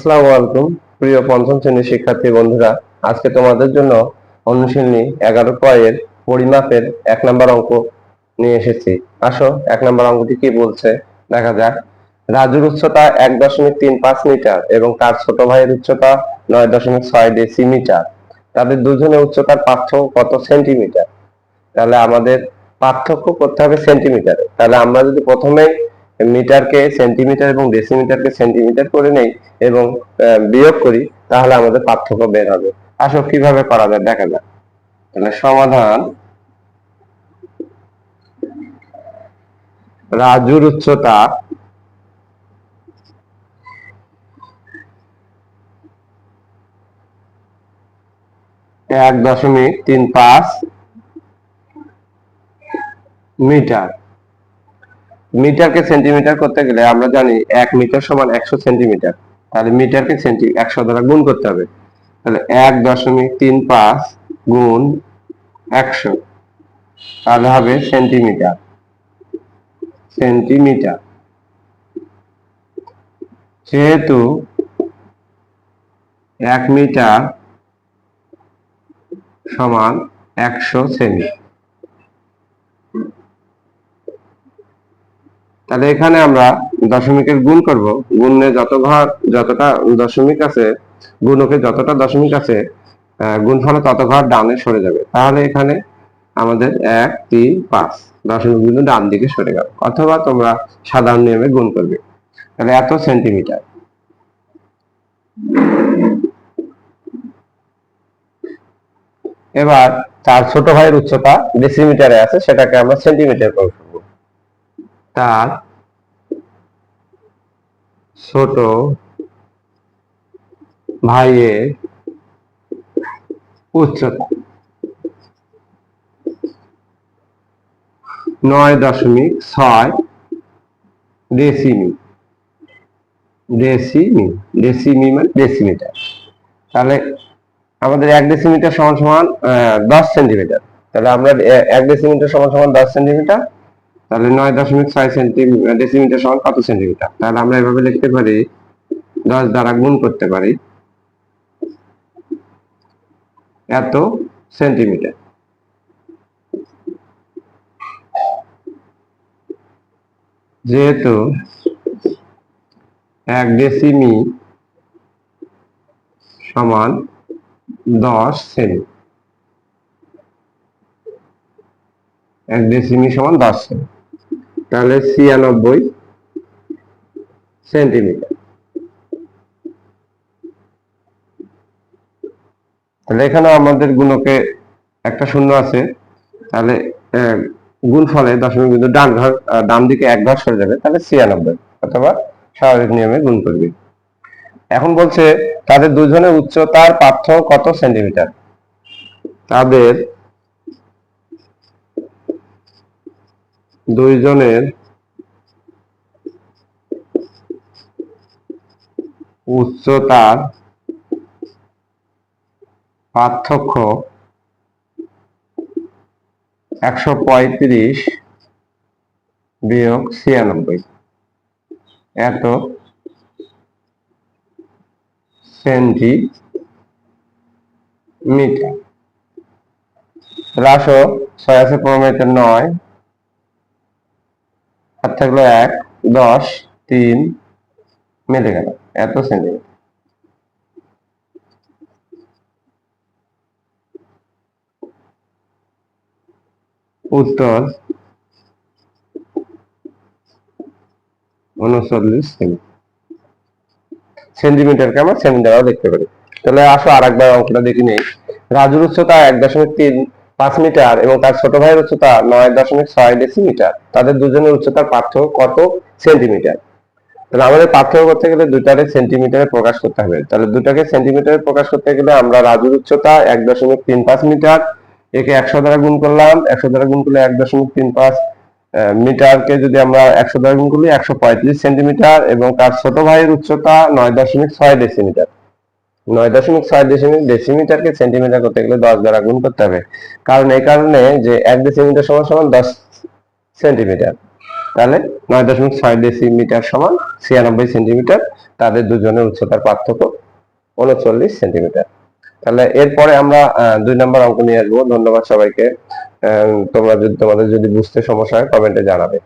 আসসালামু আলাইকুম প্রিয় পঞ্চম শ্রেণীর শিক্ষার্থী বন্ধুরা, আজকে তোমাদের জন্য অনুশীলনী 11 এর পরিমাপের 1 নম্বর অঙ্ক নিয়ে এসেছি। আসো 1 নম্বর অঙ্কটি কি বলছে দেখা যাক। রাজুর উচ্চতা 1.35 মিটার এবং তার ছোট ভাইয়ের উচ্চতা 9.6 ডেসিমিটার। তাদের দুজনের উচ্চতার পার্থক্য কত সেন্টিমিটার? তাহলে আমাদের পার্থক্য করতে হবে সেন্টিমিটারে। তাহলে আমরা যদি প্রথমে মিটারকে সেন্টিমিটার এবং ডেসিমিটারকে সেন্টিমিটার করে নেই এবং বিয়োগ করি, তাহলে আমাদের পার্থক্য বের হবে। আসো কিভাবে করা যায় দেখা যাক। তাহলে সমাধান, রাজুর উচ্চতা 1.35 মিটার। মিটারকে সেন্টিমিটার করতে গেলে আমরা জানি 1 মিটার সমান 100 সেন্টিমিটার। তাহলে মিটারকে 100 দ্বারা গুণ করতে হবে। তাহলে 1.35 গুণ 100, তাহলে হবে সেন্টিমিটার। সেন্টিমিটার যেহেতু 1 মিটার সমান 100 সেমি, তাহলে এখানে আমরা দশমিকের গুণ করব। গুণে যতটা দশমিক আছে, গুণকে যতটা দশমিক আছে, গুণফলে তত ঘর ডানে সরে যাবে। তাহলে এখানে আমাদের 1, 3, 5 দশমিক বিন্দু ডান দিকে সরে গেল, অথবা তোমরা সাধারণ নিয়মে গুণ করবে। তাহলে এত সেন্টিমিটার। এবার তার ছোট ভাইয়ের উচ্চতা ডেসিমিটারে আছে, সেটাকে আমরা সেন্টিমিটার করে ফেলবো। তার ছোট ভাইয়ের উচ্চতা 9.6 ডেসিমি। ডেসিমি মানে ডেসিমিটার। তাহলে আমাদের 1 ডেসিমিটার সমান সমান 10 সেন্টিমিটার। তাহলে আমরা 1 ডেসিমিটার সমান সমান 10 সেন্টিমিটার। তাহলে 9.6 ডেসিমিটার সমান কত সেন্টিমিটার? তাহলে আমরা এভাবে লিখতে পারি, 10 দ্বারা গুণ করতে পারি, এত সেন্টিমিটার। যেহেতু 1 ডেসিমি সমান 10 সেমি, 1 ডেসিমি সমান 10 সেমি, তাহলে 96 সেন্টিমিটার। তাহলে এখানে আমাদের গুণকে একটা শূন্য আছে, তাহলে গুণফলে দশমিক বিন্দু ডান দিকে 1 ঘর সরে যাবে, তাহলে 96, অথবা স্বাভাবিক নিয়মে গুণ করবে। এখন বলছে তাদের দুজনের উচ্চতার পার্থক্য কত সেন্টিমিটার? তাদের দুইজনের উচ্চতার পার্থক্য 135 বিয়োগ 96, এত সেন্টিমিটার। রাশো 6 আছে 15 9, আর থাকলো 1, 10, 3 মিলে গেল, এত সেন্টিমিটার। উত্তর 39 সেমি। সেন্টিমিটারকে আমরা সেন্টিমিটারও দেখতে পারি। তাহলে আসো আরেকবার অঙ্কটা দেখে নেই। রাজুর উচ্চতা 1.35 মিটার এবং তার ছোট ভাইয়ের উচ্চতা 9.6 ডেসিমিটার। তাদের দুজনের উচ্চতার পার্থক্য কত সেন্টিমিটার? তাহলে আমাদের পার্থক্য করতে গেলে দুটাকে সেন্টিমিটারে প্রকাশ করতে হবে। তাহলে দুটাকে সেন্টিমিটারে প্রকাশ করতে গেলে আমরা রাজুর উচ্চতা 1.35 মিটার, একে 100 দ্বারা গুণ করলাম, 100 দ্বারা গুণ করলে 1.35 মিটারকে যদি আমরা 100 দ্বারা গুণ করি 135 সেন্টিমিটার, এবং তার ছোট ভাইয়ের উচ্চতা 9.6 ডেসিমিটার। 9.6 ডেসিমিটারকে সেন্টিমিটার করতে গেলে 10 দ্বারা গুণ করতে হবে। কারণ এই কারণে যে 1 ডেসিমিটার সমান সমান 10 সেন্টিমিটার। তাহলে 9.6 ডেসিমিটার সমান 96 সেন্টিমিটার। তাদের দুজনের উচ্চতার পার্থক্য 39 সেন্টিমিটার। তাহলে এরপরে আমরা 2 নম্বর অঙ্ক নিয়ে আসবো। ধন্যবাদ সবাইকে। তোমাদের যদি বুঝতে সমস্যা হয় কমেন্টে জানাবে।